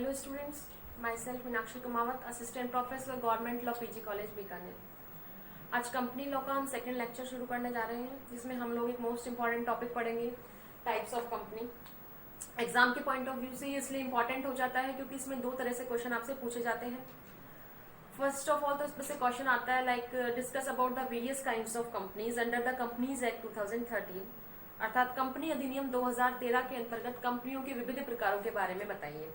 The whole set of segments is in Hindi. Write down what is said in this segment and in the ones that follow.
Hello students, myself Meenakshi Kumawat, assistant professor government law PG college Bikaner. आज कंपनी लॉ का हम सेकंड लेक्चर शुरू करने जा रहे हैं, जिसमें हम लोग एक मोस्ट इंपॉर्टेंट टॉपिक पढ़ेंगे, टाइप्स ऑफ कंपनी। एग्जाम के पॉइंट ऑफ व्यू से ये इसलिए इंपॉर्टेंट हो जाता है क्योंकि इसमें दो तरह से क्वेश्चन आपसे पूछे जाते हैं। फर्स्ट ऑफ ऑल तो इसमें से क्वेश्चन आता है like discuss about the various kinds of companies under the companies act 2013, अर्थात कंपनी अधिनियम 2013 के अंतर्गत कंपनियों के विविध प्रकारों के बारे में बताइए।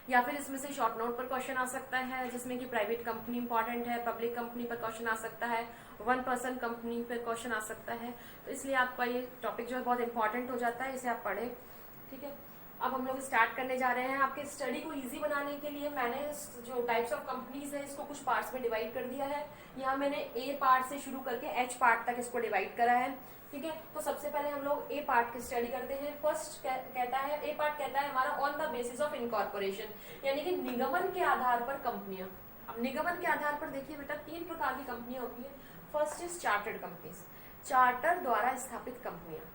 या फिर इसमें से शॉर्ट नोट पर क्वेश्चन आ सकता है, जिसमें कि प्राइवेट कंपनी इंपॉर्टेंट है, पब्लिक कंपनी पर क्वेश्चन आ सकता है, वन पर्सन कंपनी पर क्वेश्चन आ सकता है। तो इसलिए आपका ये टॉपिक जो है बहुत इंपॉर्टेंट हो जाता है, इसे आप पढ़े। ठीक है, अब हम लोग स्टार्ट करने जा रहे हैं। आपके स्टडी को इजी बनाने के लिए मैंने जो टाइप्स ऑफ कंपनीज है इसको कुछ पार्ट्स में डिवाइड कर दिया है। यहाँ मैंने ए पार्ट से शुरू करके एच पार्ट तक इसको डिवाइड करा है। ठीक है, तो सबसे पहले हम लोग ए पार्ट की स्टडी करते हैं। फर्स्ट कहता है, ए पार्ट कहता है हमारा on the basis of incorporation, यानी कि निगमन के आधार पर कंपनियां। अब निगमन के आधार पर देखिए बेटा, तीन प्रकार की कंपनियां होती है। First is chartered companies, charter द्वारा स्थापित कंपनियां।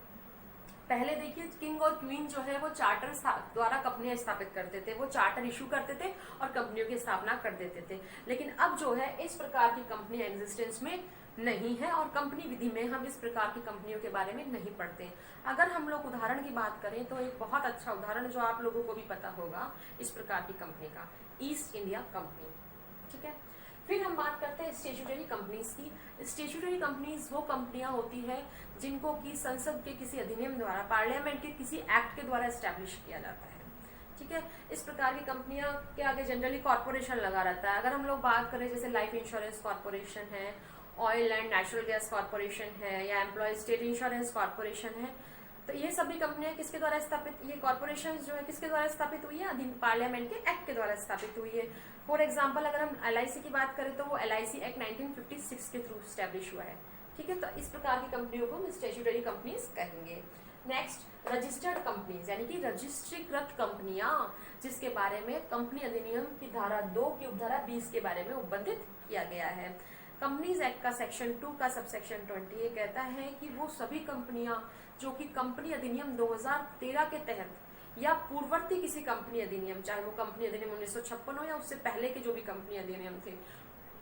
पहले देखिए किंग और क्वीन जो है वो चार्टर द्वारा कंपनियां स्थापित करते थे, वो चार्टर इशू करते थे और कंपनियों की स्थापना कर देते थे। लेकिन अब जो है इस प्रकार की कंपनियां एग्जिस्टेंस में नहीं है और कंपनी विधि में हम इस प्रकार की कंपनियों के बारे में नहीं पढ़ते। अगर हम लोग उदाहरण की बात करें तो एक बहुत अच्छा उदाहरण जो आप लोगों को भी पता होगा इस प्रकार की कंपनी का, ईस्ट इंडिया कंपनी। ठीक है, फिर हम बात करते हैं स्टेचुटरी कंपनीज की। स्टेचुटरी कंपनीज वो कंपनियां होती है जिनको की संसद के किसी अधिनियम द्वारा, पार्लियामेंट के किसी एक्ट के द्वारा एस्टेब्लिश किया जाता है। ठीक है, इस प्रकार की कंपनियां के आगे जनरली कॉर्पोरेशन लगा रहता है। अगर हम लोग बात करें जैसे लाइफ इंश्योरेंस कॉर्पोरेशन है, oil and natural gas corporation है, या एम्प्लॉय स्टेट इंश्योरेंस कॉर्पोरेशन है, तो ये सभी कंपनियां किसके द्वारा स्थापित, ये कॉर्पोरेशन जो है किसके द्वारा स्थापित हुई है, पार्लियामेंट के एक्ट के द्वारा स्थापित हुई है। फॉर एग्जाम्पल अगर हम LIC की बात करें तो वो LIC एक्ट 1956 के थ्रू स्टैब्लिश हुआ है। ठीक है, तो इस प्रकार की कंपनियों को हम स्टेचुटरी कंपनीज कहेंगे। नेक्स्ट रजिस्टर्ड कंपनीज, यानी कि रजिस्ट्रीकृत कंपनियां, जिसके बारे में कंपनी अधिनियम की धारा 2 की उपधारा 20 के बारे में उपबंधित किया गया है। कंपनीज एक्ट का सेक्शन 2 का सबसेक्शन 20 ये कहता है कि वो सभी कंपनियां जो कि कंपनी अधिनियम 2013 के तहत या पूर्ववर्ती किसी कंपनी अधिनियम, चाहे वो कंपनी अधिनियम 1956 हो या उससे पहले के जो भी कंपनी अधिनियम थे,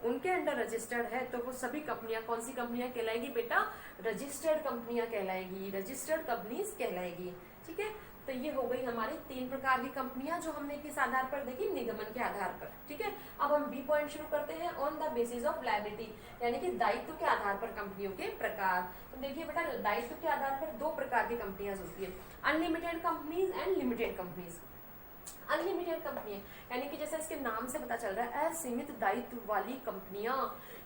उनके अंडर रजिस्टर्ड है, तो वो सभी कंपनियां कौन सी कंपनियां कहलाएगी बेटा, रजिस्टर्ड कंपनियां कहलाएगी, रजिस्टर्ड कंपनीज कहलाएगी। ठीक है, तो ये हो गई हमारी तीन प्रकार की कंपनियां जो हमने किस आधार पर देखी, निगमन के आधार पर। ठीक है, अब हम बी पॉइंट शुरू करते हैं, on the basis of liability, यानी कि दायित्व के आधार पर कंपनियों के प्रकार। तो देखिए बेटा, दायित्व के आधार पर दो प्रकार की कंपनियां होती है, unlimited companies and limited companies. Unlimited company यानी कि जैसे इसके नाम से पता चल रहा है असीमित दायित्व वाली कंपनियां,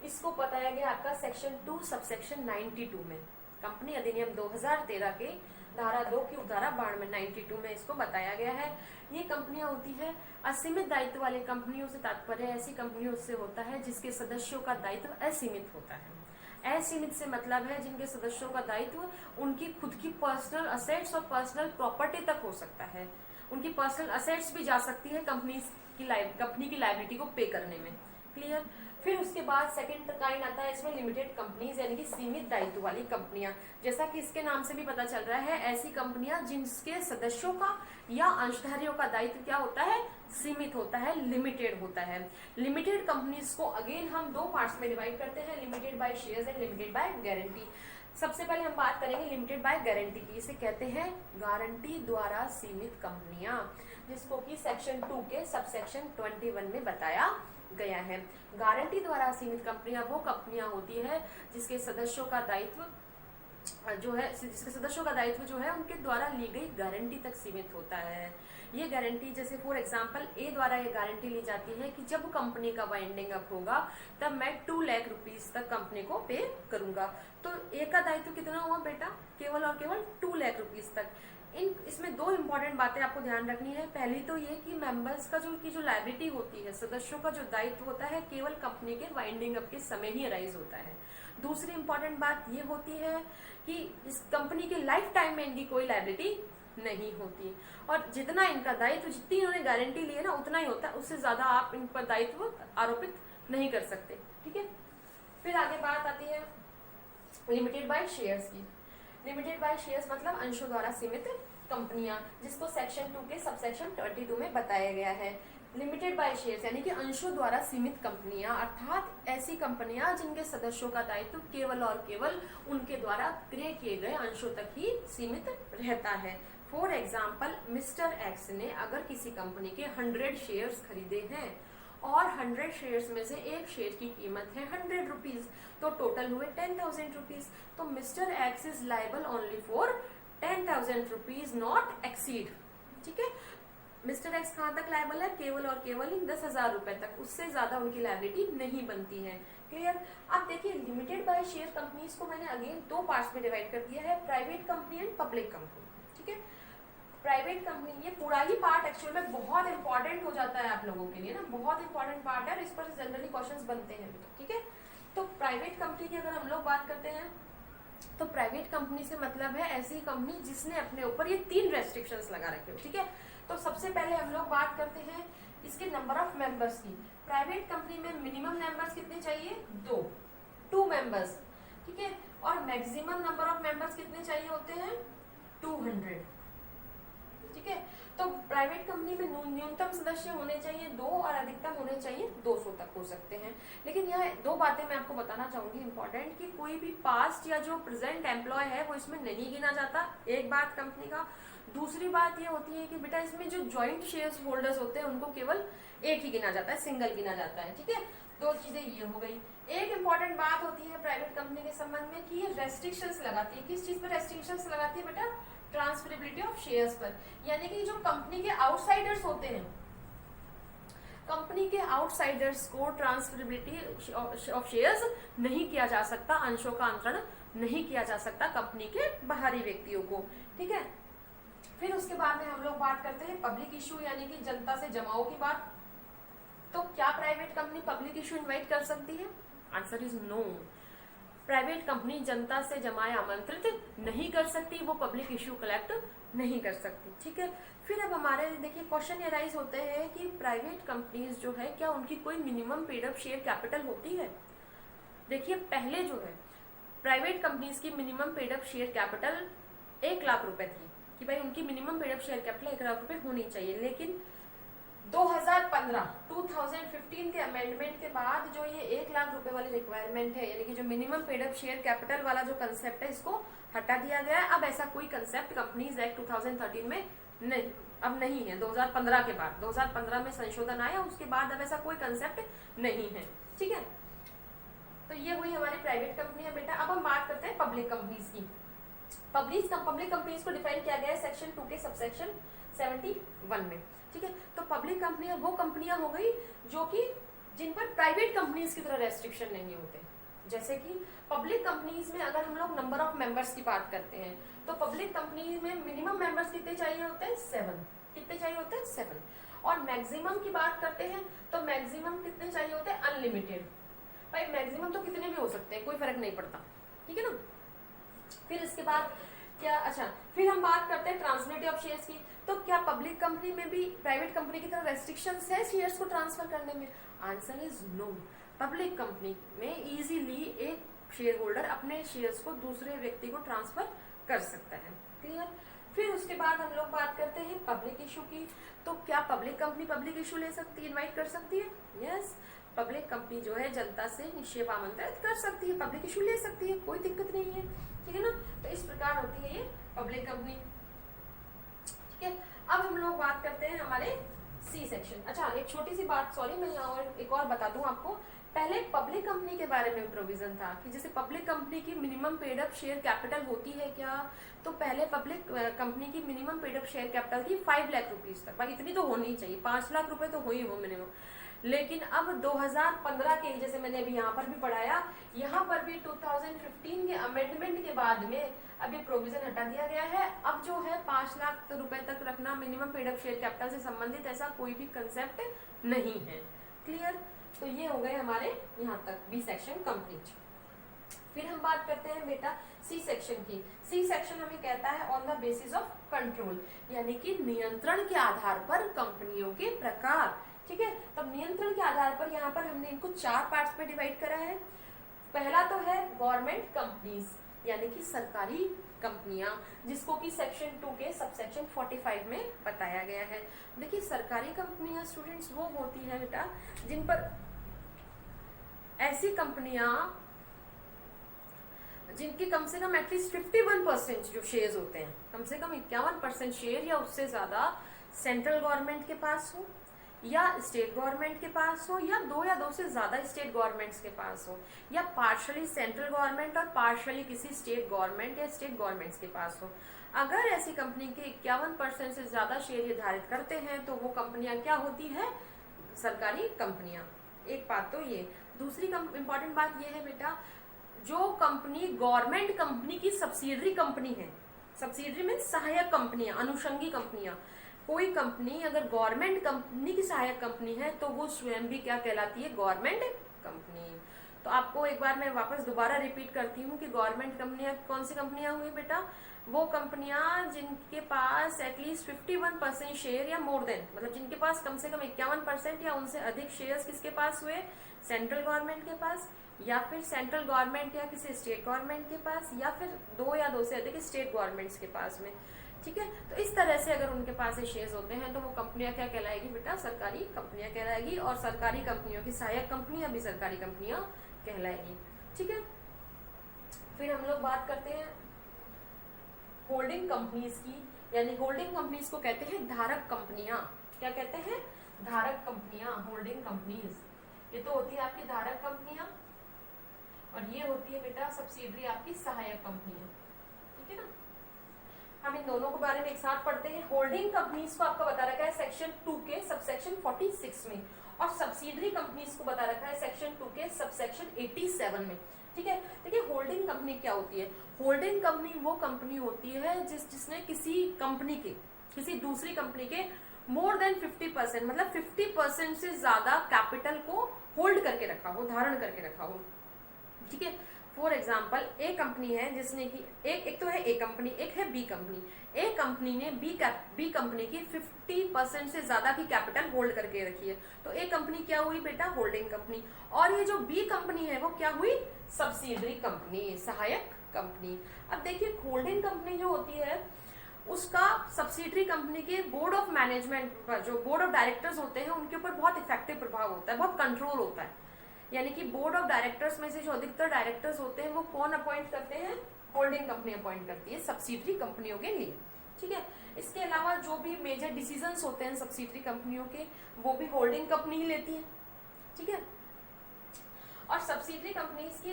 इसको बताया गया आपका सेक्शन 2 सबसेक्शन 92 में, कंपनी अधिनियम 2013 के धारा 2 की उपधारा 92 92 में इसको बताया गया है। ये कंपनियां होती है असीमित दायित्व वाली कंपनियों से तात्पर्य ऐसी कंपनियों से होता है जिसके सदस्यों का दायित्व असीमित होता है। असीमित से मतलब है जिनके सदस्यों का दायित्व उनकी खुद की पर्सनल असेट्स और पर्सनल प्रॉपर्टी तक हो सकता है, उनकी पर्सनल असेट्स भी जा सकती है कंपनी की लायबिलिटी को पे करने में। क्लियर। फिर उसके बाद सेकंड काइंड आता है इसमें लिमिटेड कंपनीज, यानी कि सीमित दायित्व वाली कंपनियां। जैसा कि इसके नाम से भी पता चल रहा है, ऐसी कंपनियां जिनके सदस्यों का या अंशधारियों का दायित्व क्या होता है, सीमित होता है, लिमिटेड होता है। लिमिटेड कंपनीज को अगेन हम दो पार्ट्स में डिवाइड करते हैं, limited by shares and limited by guarantee. सबसे पहले हम बात करेंगे लिमिटेड बाय गारंटी की। इसे कहते हैं गारंटी द्वारा सीमित कंपनियां, जिसको कि सेक्शन 2 के सबसेक्शन 21 में बताया गया है। गारंटी द्वारा सीमित कंपनियां वो कंपनियां होती है जिसके सदस्यों का दायित्व जो है उनके द्वारा ली गई गारंटी तक सीमित होता है। ये गारंटी जैसे फॉर एग्जांपल ए द्वारा ये गारंटी ली जाती है कि जब कंपनी का वाइंडिंग अप होगा तब मैं 2 लाख रुपीस तक कंपनी को पे करूंगा। तो ए का दायित्व कितना हुआ बेटा, केवल और केवल 2 लाख रुपीस तक। इसमें दो इंपॉर्टेंट बातें आपको ध्यान रखनी है। पहली तो ये कि मेंबर्स का जो लायबिलिटी होती है, सदस्यों का जो दायित्व होता है, केवल कंपनी के वाइंडिंग अप के समय ही अराइज होता है। दूसरी इंपॉर्टेंट बात ये होती है कि इस कंपनी के लाइफ टाइम में इनकी कोई लायबिलिटी नहीं होती, और जितना इनका दायित्व, जितनी इन्होंने गारंटी ली है ना उतना ही होता है, उससे ज्यादा आप इन पर दायित्व आरोपित नहीं कर सकते। ठीक है, फिर आगे बात आती है लिमिटेड बाय शेयर्स की। लिमिटेड बाय शेयर्स मतलब अंशों द्वारा सीमित कंपनियां, जिसको सेक्शन 2 के सबसेक्शन 22 में बताया गया है। लिमिटेड बाय शेयर्स यानी कि अंशों द्वारा सीमित कंपनियां, अर्थात ऐसी कंपनियां जिनके सदस्यों का दायित्व केवल और केवल उनके द्वारा क्रय किए गए अंशों तक ही सीमित रहता है। फॉर एग्जाम्पल, मिस्टर एक्स ने अगर किसी कंपनी के 100 शेयर्स खरीदे हैं और 100 शेयर्स में से एक शेयर की कीमत है 100 रुपीज, तो टोटल हुए 10,000 रुपीज। तो mister x is liable only for 10,000 rupees, not exceed. ठीक है, मिस्टर एक्स कहाँ तक लायबल है? केवल और केवल इन 10,000 रुपए तक, उससे ज्यादा उनकी लायबिलिटी नहीं बनती है। क्लियर? अब देखिए, लिमिटेड बाय शेयर कंपनीज को मैंने अगेन दो पार्ट्स में डिवाइड कर दिया है, private company and public company. ठीक है, प्राइवेट कंपनी, ये पूरा ही पार्ट एक्चुअल में बहुत इंपॉर्टेंट हो जाता है आप लोगों के लिए ना, बहुत इंपॉर्टेंट पार्ट है और इस पर जनरली क्वेश्चंस बनते हैं। ठीक है, तो प्राइवेट कंपनी की अगर हम लोग बात करते हैं तो प्राइवेट कंपनी से मतलब है ऐसी कंपनी जिसने अपने ऊपर ये 3 रेस्ट्रिक्शंस लगा रखे हो। ठीक है, तो सबसे पहले हम लोग बात करते हैं इसके नंबर ऑफ मेंबर्स की। प्राइवेट कंपनी में मिनिमम मेंबर्स कितने चाहिए? 2 मेंबर्स। ठीक है, और मैक्सिमम नंबर ऑफ मेंबर्स कितने चाहिए होते हैं? 200। ठीक है, तो प्राइवेट कंपनी में न्यूनतम सदस्य होने चाहिए 2 और अधिकतम होने चाहिए 200 तक हो सकते हैं। लेकिन यह 2 बातें मैं आपको बताना चाहूंगी इंपॉर्टेंट, कि कोई भी पास्ट या जो प्रेजेंट एम्प्लॉय है वो इसमें नहीं गिना जाता, एक बात कंपनी का। दूसरी बात ये होती है कि बेटा इसमें जो ज्वाइंट शेयर होल्डर्स होते हैं उनको केवल एक ही गिना जाता है, सिंगल गिना जाता है। ठीक है, 2 चीजें ये हो गई। एक इंपॉर्टेंट बात होती है प्राइवेट कंपनी के संबंध में कि ये रेस्ट्रिक्शंस लगाती है। किस चीज पर रेस्ट्रिक्शंस लगाती है बेटा? ट्रांसफरेबिलिटी ऑफ शेयर्स पर, यानी कि जो कंपनी के आउटसाइडर्स होते हैं, कंपनी के आउटसाइडर्स को ट्रांसफरेबिलिटी ऑफ शेयर्स नहीं किया जा सकता, अंशों का अंतरण नहीं किया जा सकता कंपनी के बाहरी व्यक्तियों को। ठीक है, फिर उसके बाद में हम लोग बात करते हैं पब्लिक इशू यानी कि जनता से जमाओ की बात। तो क्या private company public issue invite कर सकती है? Answer is no. Private company जनता से जमाए आमंत्रित नहीं कर सकती, वो पब्लिक इशू कलेक्ट नहीं कर सकती। ठीक है, फिर अब हमारे देखिए क्वेश्चन ये राइज होते हैं कि प्राइवेट कंपनीज जो है क्या उनकी कोई minimum paid up share capital होती है? देखिए, पहले जो है प्राइवेट कंपनीज की minimum paid up share capital 1 lakh रुपए थी कि भाई उनकी minimum paid up share capital 1 lakh रुपए होनी चाहिए। लेकिन 2015 के अमेंडमेंट के बाद जो ये 1 लाख रुपए वाली रिक्वायरमेंट है, यानी कि जो minimum paid up share capital वाला जो कंसेप्ट है, इसको हटा दिया गया है। अब ऐसा कोई कंसेप्ट कंपनीज एक्ट 2013 में नहीं, अब नहीं है। 2015 के बाद 2015 में संशोधन आया, उसके बाद अब ऐसा कोई कंसेप्ट नहीं है। ठीक है, तो ये हुई हमारी प्राइवेट कंपनी है बेटा। अब हम बात करते हैं पब्लिक कंपनीज की। पब्लिक कंपनीज को डिफाइन किया गया है सेक्शन 2 के सबसेक्शन 71 में। ठीक है, तो पब्लिक कंपनियां वो कंपनियां हो गई जो कि जिन पर प्राइवेट कंपनीज की तरह रेस्ट्रिक्शन नहीं होते। जैसे कि पब्लिक कंपनीज में अगर हम लोग नंबर ऑफ मेंबर्स की बात करते हैं तो पब्लिक कंपनी में मिनिमम मेंबर्स कितने चाहिए होते हैं? 7। कितने चाहिए होते हैं? 7। और मैक्सिमम की बात करते हैं तो मैक्सिमम कितने चाहिए होते हैं? अनलिमिटेड। भाई मैक्सिमम तो कितने भी हो सकते हैं, कोई फर्क नहीं पड़ता। ठीक है ना। फिर इसके बाद क्या, अच्छा फिर हम बात करते हैं ट्रांसफरेबिलिटी ऑफ शेयर्स की। तो क्या पब्लिक कंपनी में भी प्राइवेट कंपनी की तरह रेस्ट्रिक्शंस है शेयर्स को ट्रांसफर करने में? Answer is no. Public company में इजीली एक शेयर होल्डर अपने शेयर्स को दूसरे व्यक्ति को ट्रांसफर कर सकता है। क्लियर? फिर उसके बाद हम लोग बात करते हैं पब्लिक इशू की। तो क्या पब्लिक कंपनी पब्लिक इशू ले सकती है, इन्वाइट कर सकती है? यस, पब्लिक कंपनी जो है जनता से निक्षेप आमंत्रित कर सकती है, पब्लिक इशू ले सकती है, कोई दिक्कत नहीं है। ठीक है ना, तो इस प्रकार होती है ये पब्लिक कंपनी। ठीक है, अब हम लोग बात करते हैं हमारे सी सेक्शन। अच्छा, एक छोटी सी बात, सॉरी मैं यहाँ और एक और बता दूं आपको। पहले पब्लिक कंपनी के बारे में प्रोविजन था कि जैसे पब्लिक कंपनी की minimum paid up share capital होती है क्या? तो पहले पब्लिक कंपनी की minimum paid up share capital थी 5 लाख रुपीज तक। भाई इतनी तो होनी चाहिए, 5 लाख रुपए तो हो ही हो मिनिमम। लेकिन अब 2015 के, जैसे मैंने अभी यहाँ पर भी पढ़ाया, यहाँ पर भी 2015 के अमेंडमेंट के बाद में अब ये प्रोविजन हटा दिया गया है। अब जो है 5 लाख रुपए तक रखना minimum paid up share capital से संबंधित ऐसा कोई भी कंसेप्ट नहीं है। क्लियर? तो ये हो गए हमारे यहाँ तक बी सेक्शन कंप्लीट। फिर हम बात करते हैं बेटा सी सेक्शन की। सी सेक्शन हमें कहता है on the basis of control, यानी कि नियंत्रण के आधार पर कंपनियों के प्रकार। ठीक है, तब नियंत्रण के आधार पर यहाँ पर हमने इनको 4 पार्ट्स में डिवाइड करा है। पहला तो है गवर्नमेंट कंपनीज, यानी कि सरकारी कंपनियां, जिसको कि सेक्शन 2 के सबसेक्शन 45 में बताया गया है। देखिए सरकारी कंपनियां स्टूडेंट्स वो होती है बेटा जिन पर ऐसी कंपनियां जिनके कम से कम एटलीस्ट 51% जो शेयर्स होते हैं, कम से कम 51% शेयर या उससे ज्यादा सेंट्रल गवर्नमेंट के पास हो या स्टेट गवर्नमेंट के पास हो या दो से ज्यादा स्टेट गवर्नमेंट्स के पास हो या पार्शली सेंट्रल गवर्नमेंट और पार्शली किसी स्टेट गवर्नमेंट या स्टेट गवर्नमेंट्स के पास हो। अगर ऐसी कंपनी के 51% से ज्यादा शेयर ये धारित करते हैं तो वो कंपनियां क्या होती है, सरकारी कंपनियां। एक बात तो ये। दूसरी इंपॉर्टेंट बात ये है बेटा, जो कंपनी गवर्नमेंट कंपनी की सब्सिडरी कंपनी है, सब्सिडरी मीन सहायक कंपनियां, अनुषंगी कंपनियां, कोई कंपनी अगर गवर्नमेंट कंपनी की सहायक कंपनी है तो वो स्वयं भी क्या कहलाती है, गवर्नमेंट कंपनी। तो आपको एक बार मैं वापस दोबारा रिपीट करती हूँ कि गवर्नमेंट कंपनियां कौन सी कंपनियां हुई बेटा, वो कंपनियां जिनके पास एटलीस्ट 51% शेयर या मोर देन, मतलब जिनके पास कम से कम 51% या उनसे अधिक शेयर्स किसके पास हुए, सेंट्रल गवर्नमेंट के पास या फिर सेंट्रल गवर्नमेंट या किसी स्टेट गवर्नमेंट के पास या फिर दो से अधिक स्टेट गवर्नमेंट्स के पास में। ठीक है, तो इस तरह से अगर उनके पास ये शेयर्स होते हैं तो वो कंपनियां क्या कहलाएगी बेटा, सरकारी कंपनियां कहलाएगी। और सरकारी कंपनियों की सहायक कंपनियां भी सरकारी कंपनियां कहलाएगी। ठीक है, फिर हम लोग बात करते हैं होल्डिंग कंपनीज की, यानी होल्डिंग कंपनीज को कहते हैं धारक कंपनियां। क्या कहते हैं, धारक कंपनियां, होल्डिंग कंपनीज। ये तो होती है आपकी धारक कंपनियां और ये होती है बेटा सब्सिडरी आपकी सहायक कंपनियां। ठीक है ना, हम इन दोनों के बारे में एक साथ पढ़ते हैं। होल्डिंग कंपनीज को आपका बता रखा है सेक्शन 2 के सबसेक्शन 46 में और सब्सिडरी कंपनीज को बता रखा है सेक्शन 2 के सबसेक्शन 87 में। ठीक है, देखिए होल्डिंग कंपनी क्या होती है। होल्डिंग कंपनी वो कंपनी होती है जिसने किसी कंपनी के, किसी दूसरी कंपनी के मोर देन 50% मतलब 50% से ज्यादा कैपिटल को होल्ड करके रखा हो, धारण करके रखा हो। ठीक है, फॉर एग्जाम्पल ए कंपनी है जिसने की एक तो है ए कंपनी, एक है बी कंपनी। ए कंपनी ने बी कंपनी की 50% से ज्यादा की कैपिटल होल्ड करके रखी है, तो ए कंपनी क्या हुई बेटा, होल्डिंग कंपनी। और ये जो बी कंपनी है वो क्या हुई, सब्सिडरी कंपनी, सहायक कंपनी। अब देखिए होल्डिंग कंपनी जो होती है उसका सब्सिडरी कंपनी के बोर्ड ऑफ मैनेजमेंट पर, जो बोर्ड ऑफ डायरेक्टर्स होते हैं उनके ऊपर बहुत इफेक्टिव प्रभाव होता है, बहुत कंट्रोल होता है। यानी कि बोर्ड ऑफ डायरेक्टर्स में से जो अधिकतर डायरेक्टर्स होते हैं वो कौन अपॉइंट करते हैं, होल्डिंग कंपनी अपॉइंट करती है सब्सिडरी कंपनियों के लिए। ठीक है, इसके अलावा जो भी मेजर डिसीजंस होते हैं सब्सिडरी कंपनियों के वो भी होल्डिंग कंपनी ही लेती है। ठीक है, और सब्सिडरी कंपनीज की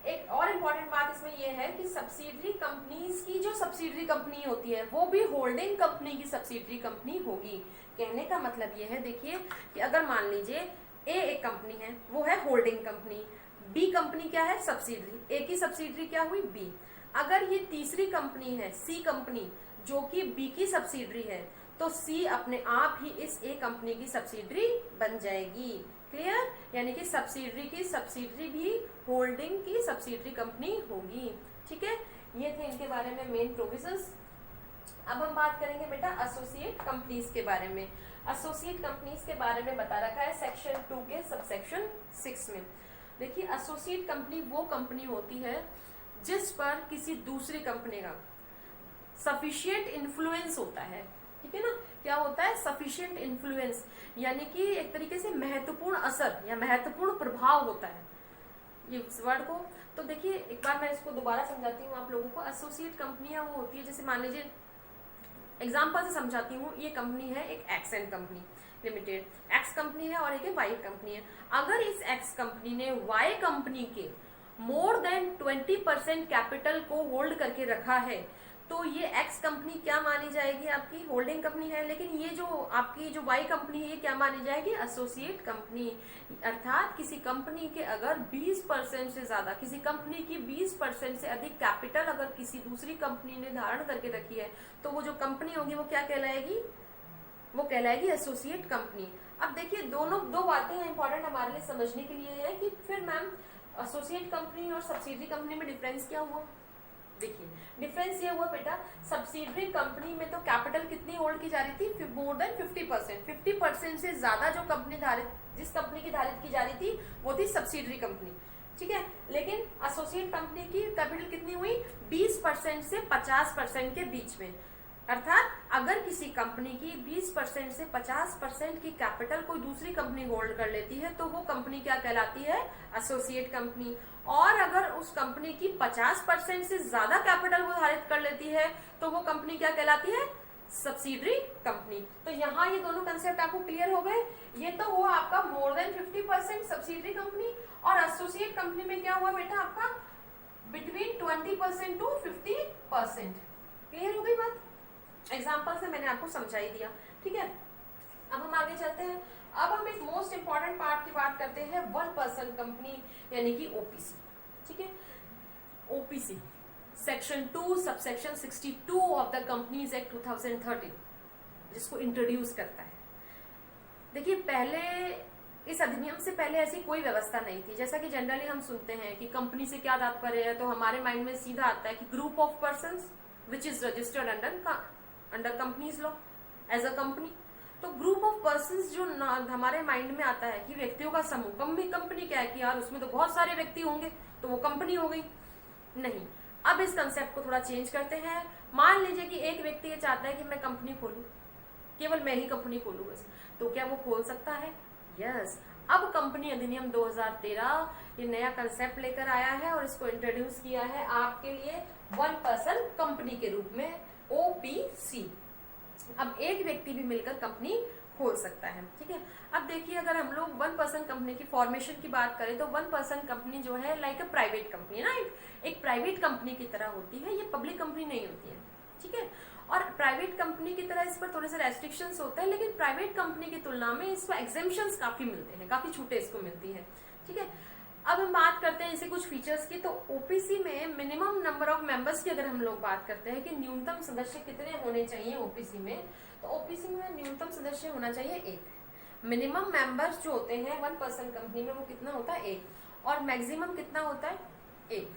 एक और इम्पोर्टेंट बात इसमें यह है कि सब्सिडरी कंपनीज की जो सब्सिडरी कंपनी होती है वो भी होल्डिंग कंपनी की सब्सिडरी कंपनी होगी। कहने का मतलब यह है, देखिए कि अगर मान लीजिए ए एक कंपनी है, वो है होल्डिंग कंपनी, बी कंपनी क्या है, सब्सिडरी, ए की सब्सिडरी क्या हुई, बी। अगर ये तीसरी कंपनी है सी कंपनी जो कि बी की सब्सिडरी है तो सी अपने आप ही इस ए कंपनी की सब्सिडरी बन जाएगी। क्लियर, यानी कि सब्सिडरी की सब्सिडरी भी होल्डिंग की सब्सिडरी कंपनी होगी। ठीक है, ये थे इनके बारे में मेन प्रोविजंस। अब हम बात करेंगे बेटा एसोसिएट कंपनीज के बारे में। एसोसिएट कंपनीज के बारे में बता रखा है सेक्शन 2 के सबसेक्शन 6 में। देखिए एसोसिएट कंपनी वो कंपनी होती है जिस पर किसी दूसरी कंपनी का सफिशिएंट इन्फ्लुएंस होता है। ठीक है ना, क्या होता है, सफिशिएंट इन्फ्लुएंस, यानी कि एक तरीके से महत्वपूर्ण असर या महत्वपूर्ण प्रभाव होता है ये इस वर्ड को। तो देखिए एक बार मैं इसको दोबारा समझाती हूँ आप लोगों को। एसोसिएट कंपनियां वो होती है, जैसे मान लीजिए एग्जाम्पल से समझाती हूँ, ये कंपनी है एक x and company limited, x company है और एक वाई कंपनी है। अगर इस एक्स कंपनी ने वाई कंपनी के मोर देन 20% कैपिटल को होल्ड करके रखा है तो ये एक्स कंपनी क्या मानी जाएगी, आपकी होल्डिंग कंपनी है। लेकिन ये जो आपकी जो वाई कंपनी है ये क्या मानी जाएगी, एसोसिएट कंपनी। अर्थात किसी कंपनी के अगर 20% से ज्यादा, किसी कंपनी की 20% से अधिक कैपिटल अगर किसी दूसरी कंपनी ने धारण करके रखी है तो वो जो कंपनी होगी वो क्या कहलाएगी, वो कहलाएगी एसोसिएट कंपनी। अब देखिए दो बातें इंपॉर्टेंट हमारे लिए समझने के लिए है कि फिर मैम एसोसिएट कंपनी और सब्सिडरी कंपनी में डिफरेंस क्या हुआ। देखिए डिफरेंस ये हुआ बेटा, सब्सिडरी कंपनी में तो कैपिटल कितनी होल्ड की जा रही थी, मोर देन 50%। 50% से ज्यादा जो कंपनी धारित, जिस कंपनी की धारित की जा रही थी वो थी सब्सिडरी कंपनी। ठीक है। लेकिन एसोसिएट कंपनी की कैपिटल कितनी हुई, 20% से 50% के बीच में। अर्थात अगर किसी कंपनी की 20% से 50% की कैपिटल कोई दूसरी कंपनी होल्ड कर लेती है तो वो कंपनी क्या कहलाती है, एसोसिएट कंपनी। और अगर उस कंपनी की 50% से ज्यादा कैपिटल वो धारित कर लेती है तो वो कंपनी क्या कहलाती है, सब्सिडरी कंपनी। तो यहाँ ये दोनों कंसेप्ट आपको क्लियर हो गए। ये तो हुआ आपका मोर देन 50% सब्सिडरी कंपनी, और एसोसिएट कंपनी में क्या हुआ बेटा आपका बिटवीन 20% टू 50%। क्लियर हो गई बात, एग्जाम्पल से मैंने आपको समझा ही दिया। ठीक है, अब हम आगे चलते हैं। अब हम एक मोस्ट इंपॉर्टेंट पार्ट की बात करते हैं, 1% कंपनी यानी कि ओपीसी। ठीक है, OPC section 2 subsection 62 of the companies act 2013 जिसको इंट्रोड्यूस करता है। देखिए, पहले इस अधिनियम से पहले ऐसी कोई व्यवस्था नहीं थी। जैसा कि जनरली हम सुनते हैं कि कंपनी से क्या तात्पर्य है, तो हमारे माइंड में सीधा आता है कि group of persons which is registered under companies law as a company. तो ग्रुप ऑफ पर्संस जो हमारे माइंड में आता है कि व्यक्तियों का समूह। कंपनी क्या है कि यार उसमें तो बहुत सारे व्यक्ति होंगे तो वो कंपनी हो गई, नहीं। अब इस कंसेप्ट को थोड़ा चेंज करते हैं। मान लीजिए कि एक व्यक्ति ये चाहता है कि मैं कंपनी खोलूं, केवल मैं ही कंपनी खोलूं बस, तो क्या वो खोल सकता है? यस। अब कंपनी अधिनियम 2013 ये नया कंसेप्ट लेकर आया है और इसको इंट्रोड्यूस किया है आपके लिए 1% कंपनी के रूप में, ओपीसी। अब एक व्यक्ति भी मिलकर कंपनी खोल सकता है। ठीक है, अब देखिए, अगर हम लोग 1% कंपनी की फॉर्मेशन की बात करें तो 1% कंपनी जो है लाइक अ प्राइवेट कंपनी ना, एक प्राइवेट कंपनी की तरह होती है, ये पब्लिक कंपनी नहीं होती है। ठीक है, और प्राइवेट कंपनी की तरह इस पर थोड़े से रेस्ट्रिक्शंस होते हैं, लेकिन प्राइवेट कंपनी की तुलना में इसको एग्जेम्पशंस काफी मिलते हैं, काफी छूटें इसको मिलती है। ठीक है, अब हम बात करते हैं इसे कुछ फीचर्स की। तो ओपीसी में मिनिमम नंबर ऑफ मेंबर्स की अगर हम लोग बात करते हैं कि न्यूनतम सदस्य कितने होने चाहिए ओपीसी में, तो ओपीसी में न्यूनतम सदस्य होना चाहिए 1। मिनिमम मेंबर्स जो होते हैं 1% कंपनी में वो कितना होता है, 1, और मैक्सिमम कितना होता है, 1।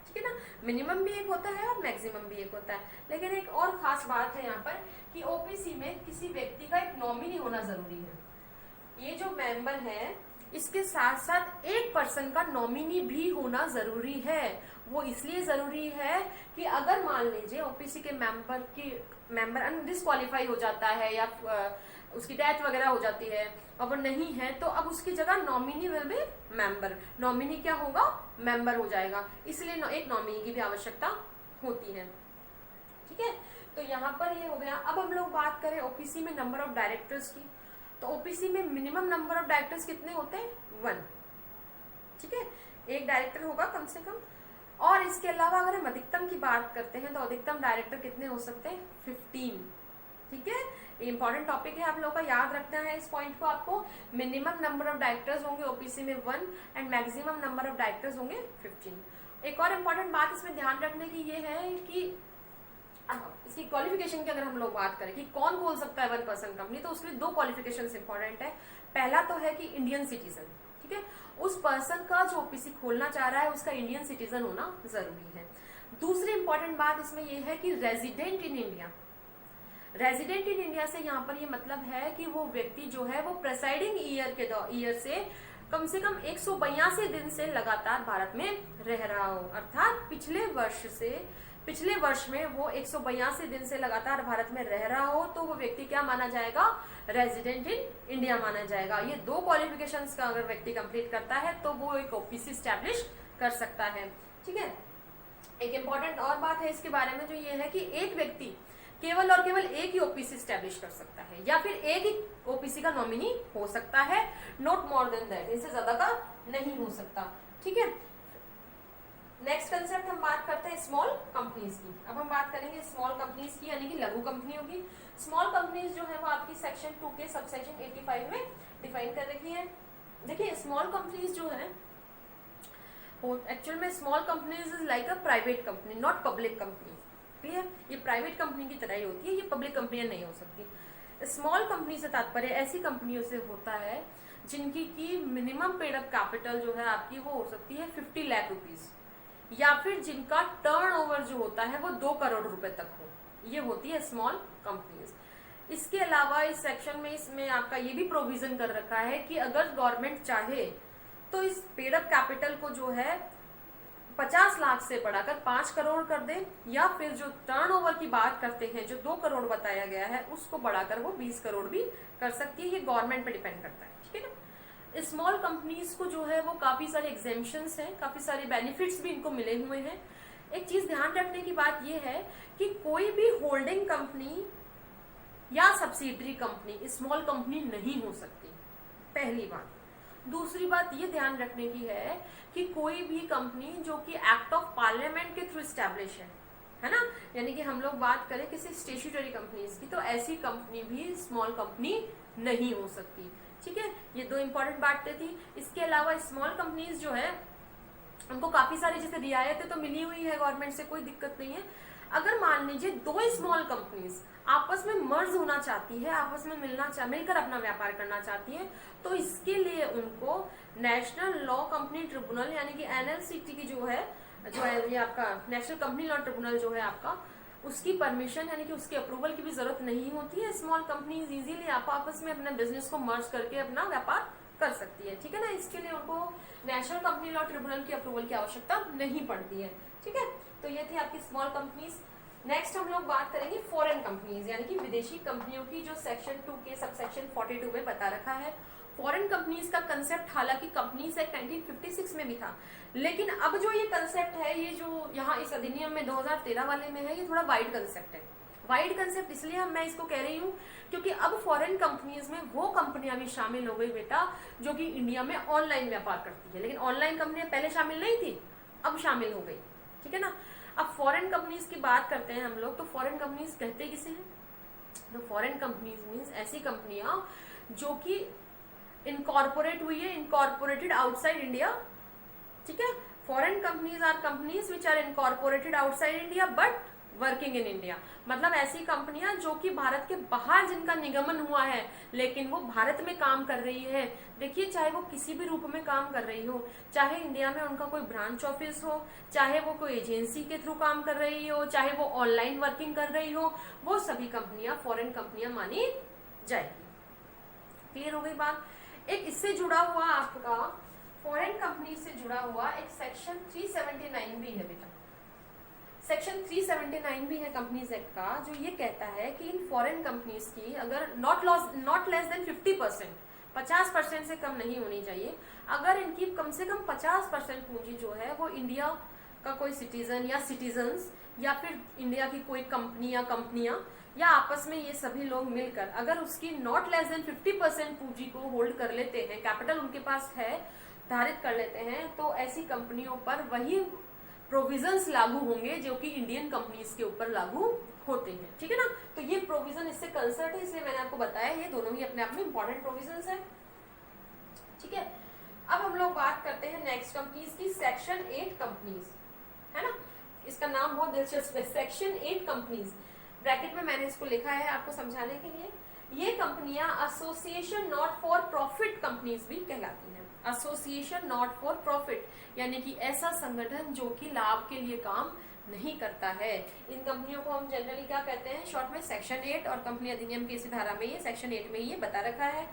ठीक है ना, मिनिमम भी 1 होता है और मैक्सिमम भी 1 होता है। लेकिन एक और खास बात है यहाँ पर कि ओपीसी में किसी व्यक्ति का एक नॉमिनी होना जरूरी है। ये जो मेंबर है इसके साथ साथ एक पर्सन का नॉमिनी भी होना जरूरी है। वो इसलिए जरूरी है कि अगर मान लीजिए ओपीसी के मेंबर डिस्क्वालीफाई हो जाता है या उसकी डेथ वगैरह हो जाती है और वो नहीं है, तो अब उसकी जगह nominee will be member. Nominee क्या होगा, मेंबर हो जाएगा, इसलिए एक नॉमिनी की भी आवश्यकता होती है। ठीक है, तो यहाँ पर ये हो गया। अब हम लोग बात करें ओपीसी में नंबर ऑफ डायरेक्टर्स की, तो ओपीसी में मिनिमम नंबर ऑफ डायरेक्टर्स कितने होते हैं, 1। ठीक है, एक डायरेक्टर होगा कम से कम। और इसके अलावा अगर हम अधिकतम की बात करते हैं तो अधिकतम डायरेक्टर कितने हो सकते हैं, 15। ठीक है, ये इंपॉर्टेंट टॉपिक है, आप लोगों का याद रखना है इस पॉइंट को। आपको मिनिमम नंबर ऑफ डायरेक्टर्स होंगे ओपीसी में 1 and maximum number of directors होंगे 15। एक और इम्पोर्टेंट बात इसमें ध्यान रखने की ये है कि इसकी क्वालिफिकेशन की अगर हम लोग बात करें कि कौन खोल सकता है 1% कंपनी, तो उसके लिए 2 क्वालिफिकेशन इंपॉर्टेंट है। पहला तो है कि इंडियन सिटीजन। ठीक है, उस पर्सन का जो ओपीसी खोलना चाह रहा है उसका इंडियन सिटीजन होना जरूरी है। दूसरी इंपॉर्टेंट बात इसमें यह है कि resident in India. Resident in India से यहाँ पर ये मतलब है कि वो व्यक्ति जो है वो प्रेसाइडिंग ईयर से कम 182 दिन से लगातार भारत में रह रहा हो। अर्थात पिछले वर्ष में वो 182 दिन से लगातार भारत में रह रहा हो, तो वो व्यक्ति क्या माना जाएगा, रेजिडेंट इन इंडिया माना जाएगा। ये 2 क्वालिफिकेशंस का अगर व्यक्ति कंप्लीट करता है तो वो एक ओपीसी स्टैब्लिश कर सकता है। ठीक है, एक इंपॉर्टेंट और बात है इसके बारे में जो ये है कि एक व्यक्ति केवल और केवल एक ही ओपीसी स्टैब्लिश कर सकता है या फिर एक ही ओपीसी का नॉमिनी हो सकता है, नॉट मोर देन दैट, इससे ज्यादा का नहीं हो सकता। ठीक है, नेक्स्ट कंसेप्ट हम बात करते हैं स्मॉल कंपनीज की। अब हम बात करेंगे स्मॉल कंपनीज की यानी कि लघु कंपनियों की। स्मॉल कंपनीज जो है वो आपकी सेक्शन 2 के सबसेक्शन 85 में डिफाइन कर रखी है। देखिए, स्मॉल कंपनीज जो है एक्चुअल में small companies is like a private company, not public company. Clear, ये प्राइवेट कंपनी की तरह ही होती है, ये पब्लिक कंपनियां नहीं हो सकती। स्मॉल कंपनी से तात्पर्य ऐसी कंपनियों से होता है जिनकी की मिनिमम पेड अप कैपिटल जो है आपकी वो हो सकती है 50 लाख रुपीज, या फिर जिनका टर्नओवर जो होता है वो 2 करोड़ रुपए तक हो, ये होती है स्मॉल कंपनीज। इसके अलावा इस सेक्शन में इसमें आपका ये भी प्रोविजन कर रखा है कि अगर गवर्नमेंट चाहे तो इस पेड अप कैपिटल को जो है 50 लाख से बढ़ाकर 5 करोड़ कर दे, या फिर जो टर्नओवर की बात करते हैं जो 2 करोड़ बताया गया है उसको बढ़ाकर वो 20 करोड़ भी कर सकती है। ये गवर्नमेंट पे डिपेंड करता है, ठीक है ना। स्मॉल कंपनीज को जो है वो काफी सारे एग्जेम्पशंस हैं, काफी सारे बेनिफिट्स भी इनको मिले हुए हैं। एक चीज ध्यान रखने की बात यह है कि कोई भी होल्डिंग कंपनी या सब्सिडरी कंपनी स्मॉल कंपनी नहीं हो सकती, पहली बात। दूसरी बात ये ध्यान रखने की है कि कोई भी कंपनी जो कि एक्ट ऑफ पार्लियामेंट के थ्रू स्टैब्लिश है ना, यानी कि हम लोग बात करें किसी स्टेट्यूटरी कंपनीज की, तो ऐसी कंपनी भी स्मॉल कंपनी नहीं हो सकती, ठीक है। ये 2 इंपॉर्टेंट बातें थी। इसके अलावा स्मॉल कंपनीज जो है उनको काफी सारी जैसे रियायतें तो मिली हुई है गवर्नमेंट से, कोई दिक्कत नहीं है। अगर मान लीजिए 2 स्मॉल कंपनीज आपस में मर्ज होना चाहती है, आपस में मिलकर अपना व्यापार करना चाहती है, तो इसके लिए उनको नेशनल लॉ कंपनी ट्रिब्यूनल यानी कि एनएलसीटी की जो है ये आपका नेशनल कंपनी लॉ ट्रिब्यूनल जो है आपका, उसकी परमिशन यानी कि उसके अप्रूवल की भी जरूरत नहीं होती है। स्मॉल कंपनीज इजीली आपस में अपने बिजनेस को मर्ज करके अपना व्यापार कर सकती है, ठीक है ना। इसके लिए उनको नेशनल कंपनी लॉ ट्रिब्यूनल की अप्रूवल की आवश्यकता नहीं पड़ती है, ठीक है। तो ये थी आपकी स्मॉल कंपनीज। नेक्स्ट हम लोग बात करेंगे फॉरेन कंपनीज यानी कि विदेशी कंपनियों की, जो सेक्शन 2 के सबसेक्शन 42 में बता रखा है। फॉरेन कंपनीज का कंसेप्ट हालांकि कंपनीज एक्ट 1956 में भी था, लेकिन अब जो ये कंसेप्ट है, ये जो यहाँ इस अधिनियम में 2013 वाले में है, ये थोड़ा वाइड कंसेप्ट है। वाइड कंसेप्ट इसलिए मैं इसको कह रही हूँ क्योंकि अब फॉरेन कंपनीज में वो कंपनियां भी शामिल हो गई बेटा जो कि इंडिया में ऑनलाइन व्यापार करती है, लेकिन ऑनलाइन कंपनियां पहले शामिल नहीं थी, अब शामिल हो गई, ठीक है ना। अब फॉरेन कंपनीज की बात करते हैं हम लोग, तो फॉरेन कंपनीज कहते किसे हैं? तो फॉरेन कंपनीज मींस ऐसी कंपनियां जो कि इनकॉर्पोरेट हुई है, इनकॉर्पोरेटेड आउटसाइड इंडिया, ठीक है। Foreign companies are companies which are incorporated outside India but working in India, मतलब ऐसी कंपनियां जो कि भारत के बाहर जिनका निगमन हुआ है लेकिन वो भारत में काम कर रही है। देखिए, चाहे वो किसी भी रूप में काम कर रही हो, चाहे इंडिया में उनका कोई ब्रांच ऑफिस हो, चाहे वो कोई एजेंसी के थ्रू काम कर रही हो, चाहे वो ऑनलाइन वर्किंग कर रही हो, वो सभी कंपनियां फॉरेन कंपनियां मानी जाएगी। क्लियर हो गई बात। एक इससे जुड़ा हुआ आपका फॉरेन कंपनी से जुड़ा हुआ एक सेक्शन 379 भी है बेटा, सेक्शन 379 भी है कंपनीज एक्ट का, जो ये कहता है कि इन फॉरेन कंपनीज की अगर नॉट लेस देन 50%, 50% से कम नहीं होनी चाहिए, अगर इनकी कम से कम 50% पूंजी जो है वो इंडिया का कोई सिटीजन या सिटीजन्स या फिर इंडिया की कोई कंपनी या कंपनियां या आपस में ये सभी लोग मिलकर अगर उसकी नॉट लेस देन 50% पूंजी को होल्ड कर लेते हैं, कैपिटल उनके पास है, धारित कर लेते हैं, तो ऐसी कंपनियों पर वही प्रोविजंस लागू होंगे जो कि इंडियन कंपनीज के ऊपर लागू होते हैं, ठीक है ना। तो ये प्रोविजन इससे कंसर्ट है, इसलिए मैंने आपको बताया ये दोनों ही अपने आप में इंपॉर्टेंट प्रोविजंस है, ठीक है। अब हम लोग बात करते हैं नेक्स्ट कंपनीज की, सेक्शन 8 कंपनीज, है ना। इसका नाम बहुत दिलचस्प है, सेक्शन 8 कंपनीज। ब्रैकेट में मैंने इसको लिखा है आपको समझाने के लिए। ये कंपनियां association not for profit companies भी कहलाती हैं। एसोसिएशन नॉट फॉर प्रॉफिट यानी कि ऐसा संगठन जो कि लाभ के लिए काम नहीं करता है। इन कंपनियों को हम जनरली क्या कहते हैं, शॉर्ट में सेक्शन 8, और कंपनी अधिनियम की इसी धारा में ये सेक्शन 8 में ये बता रखा है।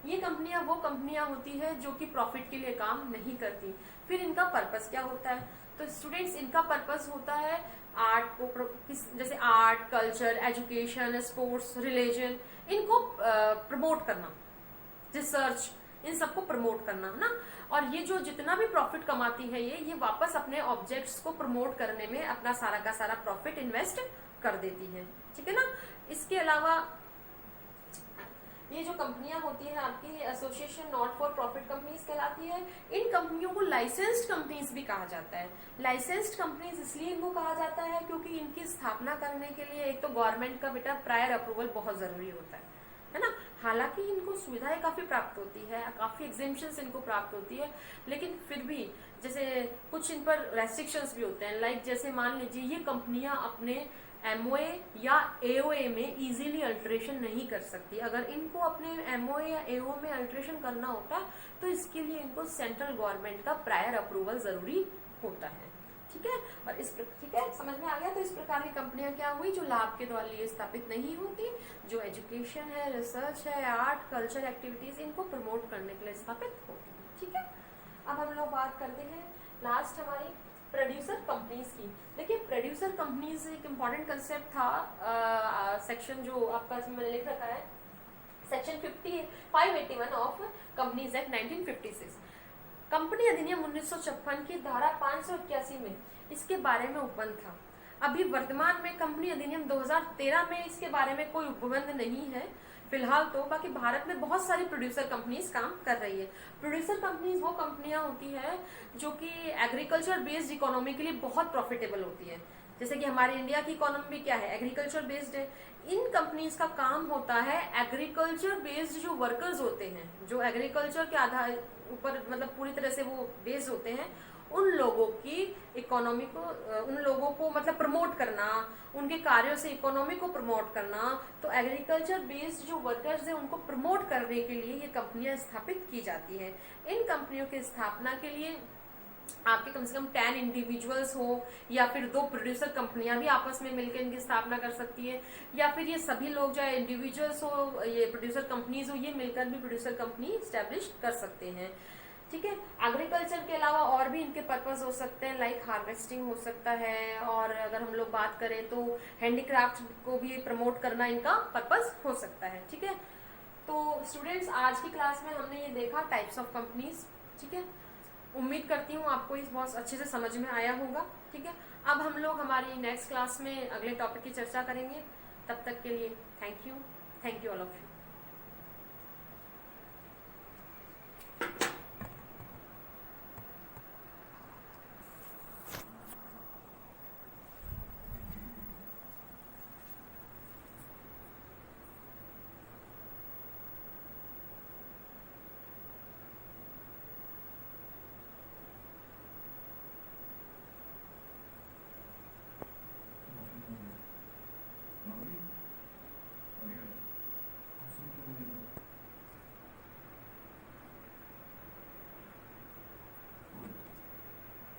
ये कंपनियां वो कंपनियां होती है जो कि प्रॉफिट के लिए काम नहीं करती। फिर इनका पर्पस क्या होता है? तो स्टूडेंट्स, इनका पर्पस होता है आर्ट को, जैसे art, culture, education, sports, religion, इनको प्रमोट करना, रिसर्च, इन सबको प्रमोट करना, है ना। और ये जो जितना भी प्रॉफिट कमाती है ये वापस अपने ऑब्जेक्ट्स को प्रमोट करने में अपना सारा का सारा प्रॉफिट इन्वेस्ट कर देती है, ठीक है ना। इसके अलावा ये जो कंपनियां होती है आपकी association not for profit companies कहलाती है। इन कंपनियों को लाइसेंस्ड कंपनीज भी कहा जाता है। लाइसेंस्ड कंपनीज इसलिए इनको कहा जाता है क्योंकि इनकी स्थापना करने के लिए एक तो गवर्नमेंट का बेटा प्रायर अप्रूवल बहुत जरूरी होता है ना। हालांकि इनको सुविधाएं काफी प्राप्त होती है, काफी एग्जेम्पशंस इनको प्राप्त होती है, लेकिन फिर भी जैसे कुछ इन पर रेस्ट्रिक्शंस भी होते हैं। लाइक जैसे मान लीजिए ये कंपनियां अपने एमओए या एओए में इजीली अल्टरेशन नहीं कर सकती। अगर इनको अपने एमओए या एओ में अल्टरेशन करना होता तो इसके लिए इनको सेंट्रल गवर्नमेंट का प्रायर अप्रूवल जरूरी होता है, ठीक है। और ठीक है, समझ में आ गया। तो इस प्रकार की कंपनियां क्या हुई जो लाभ के द्वारा लिए स्थापित नहीं होती, जो एजुकेशन है, रिसर्च है, आर्ट, कल्चर एक्टिविटीज, इनको प्रमोट करने के लिए स्थापित होती है, ठीक है। अब हम लोग बात करते हैं लास्ट हमारी प्रोड्यूसर कंपनीज की। देखिए प्रोड्यूसर कंपनीज एक इम्पॉर्टेंट कंसेप्ट था, सेक्शन जो आपका इसमें मैंने लिख रखा है, section 581 of companies act 1956, company अधिनियम 1956 की धारा 581 में इसके बारे में उपबंध था। अभी वर्तमान में कंपनी अधिनियम 2013 में इसके बारे में कोई उपबंध नहीं है फिलहाल तो। बाकी भारत में बहुत सारी प्रोड्यूसर कंपनीज काम कर रही है। प्रोड्यूसर कंपनीज वो कंपनियां होती है जो कि एग्रीकल्चर बेस्ड इकोनॉमी के लिए बहुत प्रॉफिटेबल होती है। जैसे कि हमारे इंडिया की इकोनॉमी भी क्या है, एग्रीकल्चर बेस्ड है। इन कंपनीज का काम होता है एग्रीकल्चर बेस्ड जो वर्कर्स होते हैं, जो एग्रीकल्चर के आधार ऊपर मतलब पूरी तरह से वो बेस्ड होते हैं, उन लोगों की इकोनॉमी को, उन लोगों को मतलब प्रमोट करना, उनके कार्यों से इकोनॉमी को प्रमोट करना। तो एग्रीकल्चर बेस्ड जो वर्कर्स हैं उनको प्रमोट करने के लिए ये कंपनियां स्थापित की जाती है। इन कंपनियों की स्थापना के लिए आपके कम से कम 10 इंडिविजुअल्स हो या फिर 2 प्रोड्यूसर कंपनियां भी आपस में मिलकर इनकी स्थापना कर सकती है, या फिर ये सभी लोग चाहे इंडिविजुअल्स हो, ये प्रोड्यूसर कंपनीज हो, ये मिलकर भी प्रोड्यूसर कंपनी स्टैब्लिश कर सकते हैं। ठीक है, एग्रीकल्चर के अलावा और भी इनके पर्पस हो सकते हैं, लाइक हार्वेस्टिंग हो सकता है, और अगर हम लोग बात करें तो हैंडीक्राफ्ट को भी प्रमोट करना इनका पर्पस हो सकता है। ठीक है, तो स्टूडेंट्स आज की क्लास में हमने ये देखा टाइप्स ऑफ कंपनीज। ठीक है, उम्मीद करती हूँ आपको इस बहुत अच्छे से समझ में आया होगा। ठीक है, अब हम लोग हमारी नेक्स्ट क्लास में अगले टॉपिक की चर्चा करेंगे। तब तक के लिए thank you all of you.